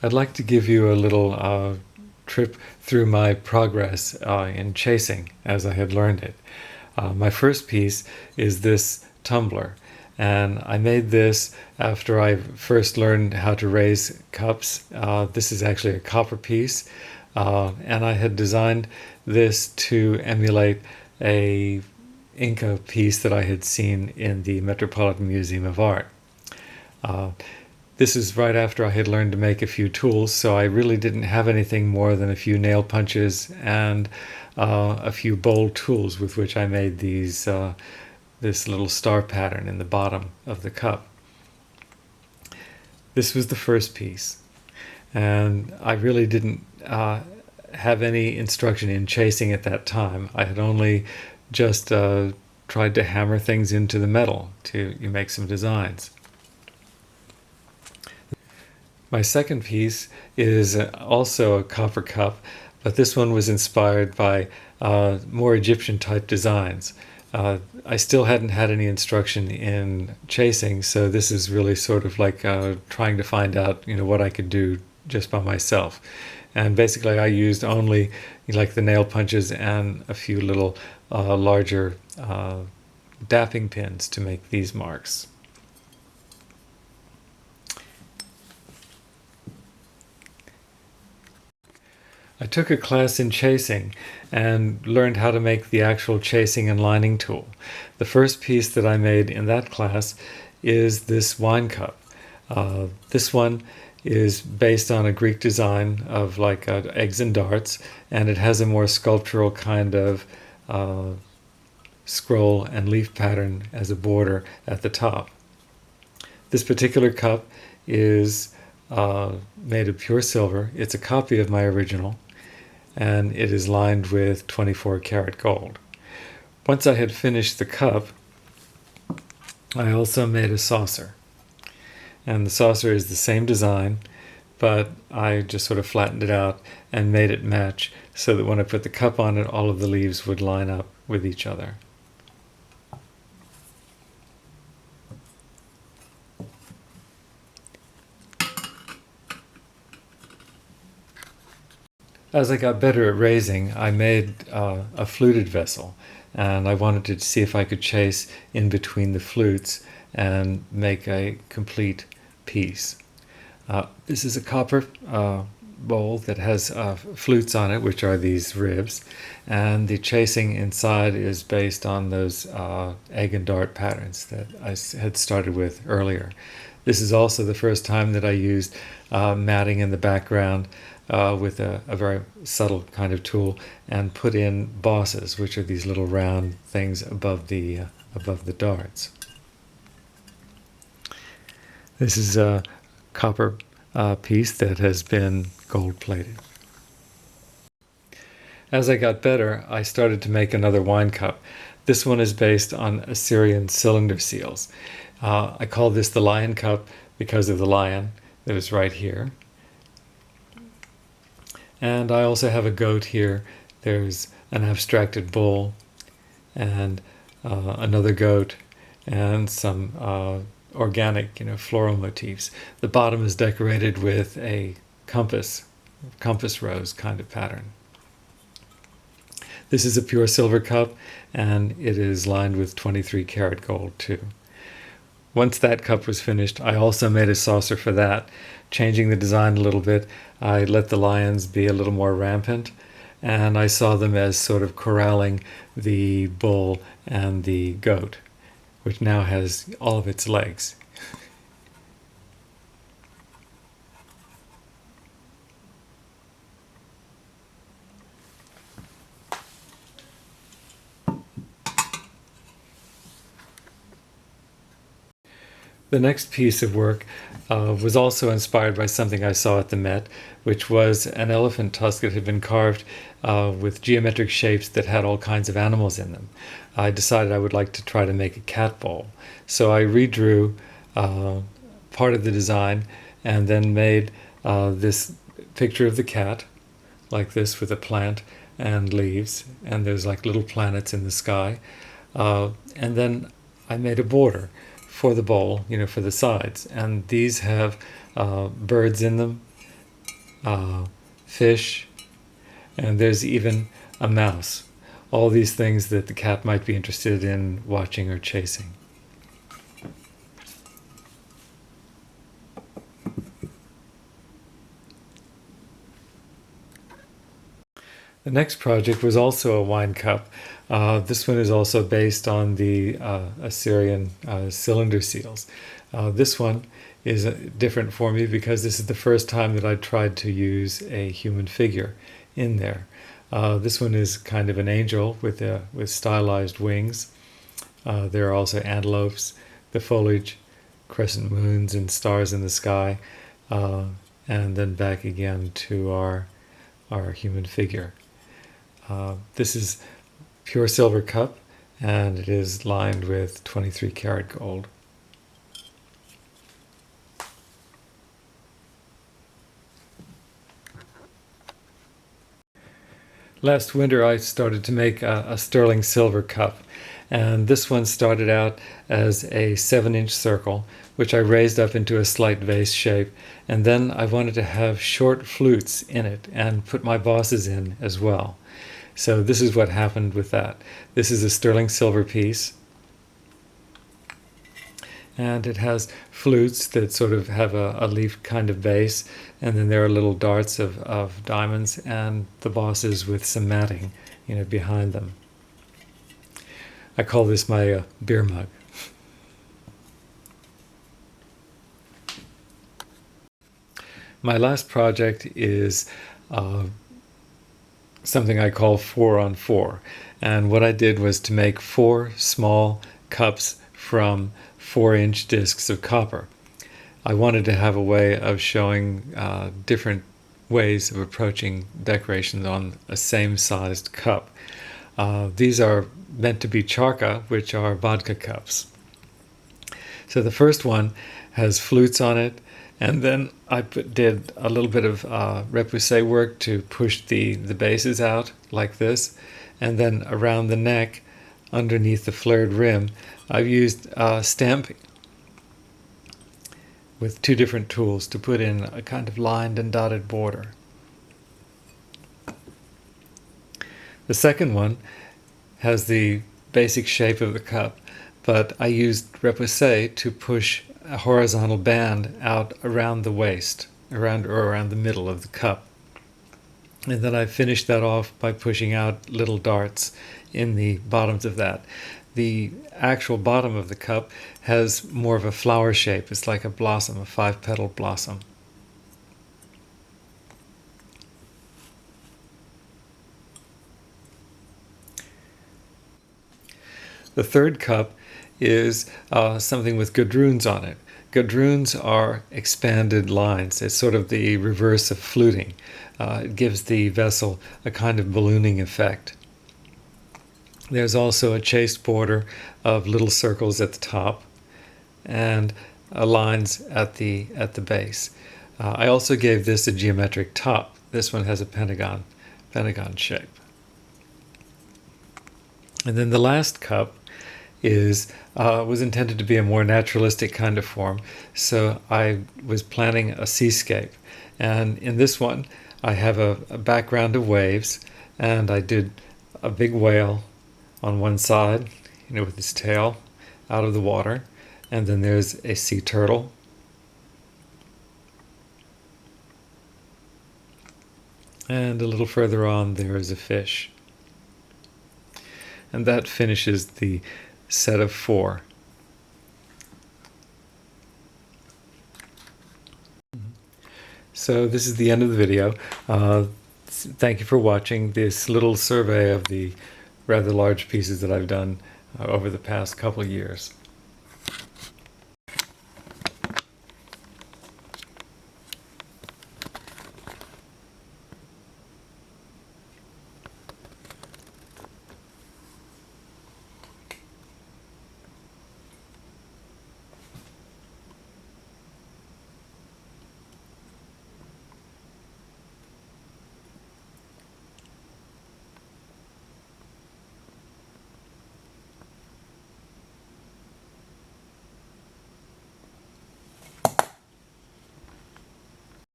I'd like to give you a little trip through my progress in chasing as I had learned it. My first piece is this tumbler, and I made this after I first learned how to raise cups. This is actually a copper piece, and I had designed this to emulate a Inca piece that I had seen in the Metropolitan Museum of Art. Uh, this is right after I had learned to make a few tools, so I really didn't have anything more than a few nail punches and a few bowl tools with which I made this little star pattern in the bottom of the cup. This was the first piece, and I really didn't have any instruction in chasing at that time. I had only just tried to hammer things into the metal to make some designs. My second piece is also a copper cup, but this one was inspired by more Egyptian type designs. I still hadn't had any instruction in chasing, so this is really sort of like trying to find out, what I could do just by myself. And basically I used only like the nail punches and a few little larger dapping pins to make these marks. I took a class in chasing and learned how to make the actual chasing and lining tool. The first piece that I made in that class is this wine cup. This one is based on a Greek design of like eggs and darts, and it has a more sculptural kind of scroll and leaf pattern as a border at the top. This particular cup is made of pure silver. It's a copy of my original, and it is lined with 24 karat gold. Once I had finished the cup, I also made a saucer. And the saucer is the same design, but I just sort of flattened it out and made it match so that when I put the cup on it, all of the leaves would line up with each other. As I got better at raising, I made a fluted vessel, and I wanted to see if I could chase in between the flutes and make a complete piece. This is a copper bowl that has flutes on it, which are these ribs, and the chasing inside is based on those egg and dart patterns that I had started with earlier. This is also the first time that I used matting in the background with a very subtle kind of tool, and put in bosses, which are these little round things above the darts. This is a copper piece that has been gold plated. As I got better, I started to make another wine cup. This one is based on Assyrian cylinder seals. I call this the lion cup because of the lion that is right here. And I also have a goat here. There's an abstracted bull and another goat and some organic, floral motifs. The bottom is decorated with a compass rose kind of pattern. This is a pure silver cup, and it is lined with 23 karat gold too. Once that cup was finished, I also made a saucer for that. Changing the design a little bit, I let the lions be a little more rampant, and I saw them as sort of corralling the bull and the goat, which now has all of its legs. The next piece of work was also inspired by something I saw at the Met, which was an elephant tusk that had been carved with geometric shapes that had all kinds of animals in them. I decided I would like to try to make a cat bowl. So I redrew part of the design and then made this picture of the cat, like this, with a plant and leaves, and there's like little planets in the sky. And then I made a border for the bowl, for the sides. And these have birds in them fish, and there's even a mouse. All these things that the cat might be interested in watching or chasing. The next project was also a wine cup. This one is also based on the Assyrian cylinder seals. This one is different for me because this is the first time that I tried to use a human figure in there. This one is kind of an angel with stylized wings. There are also antelopes, the foliage, crescent moons and stars in the sky, and then back again to our human figure. This is pure silver cup, and it is lined with 23 karat gold. Last winter I started to make a sterling silver cup, and this one started out as a 7-inch circle, which I raised up into a slight vase shape, and then I wanted to have short flutes in it and put my bosses in as well. So this is what happened with that. This is a sterling silver piece, and it has flutes that sort of have a leaf kind of base, and then there are little darts of diamonds and the bosses with some matting, behind them. I call this my beer mug. My last project is something I call 4 on 4, and what I did was to make 4 small cups from 4-inch discs of copper. I wanted to have a way of showing different ways of approaching decorations on a same-sized cup. These are meant to be charka, which are vodka cups. So the first one has flutes on it, and then I did a little bit of repousse work to push the bases out like this, and then around the neck, underneath the flared rim, I've used stamping with 2 different tools to put in a kind of lined and dotted border. The second one has the basic shape of the cup, but I used repousse to push a horizontal band out around the waist, around the middle of the cup. And then I finished that off by pushing out little darts in the bottoms of that. The actual bottom of the cup has more of a flower shape. It's like a blossom, a 5-petal blossom. The third cup is something with gadroons on it. Gadroons are expanded lines. It's sort of the reverse of fluting. It gives the vessel a kind of ballooning effect. There's also a chased border of little circles at the top and lines at the base. I also gave this a geometric top. This one has a pentagon shape. And then the last cup was intended to be a more naturalistic kind of form, so I was planning a seascape. And in this one, I have a background of waves, and I did a big whale on one side, with its tail out of the water, and then there's a sea turtle, and a little further on there is a fish. And that finishes the set of 4. So this is the end of the video. Thank you for watching this little survey of the rather large pieces that I've done over the past couple of years.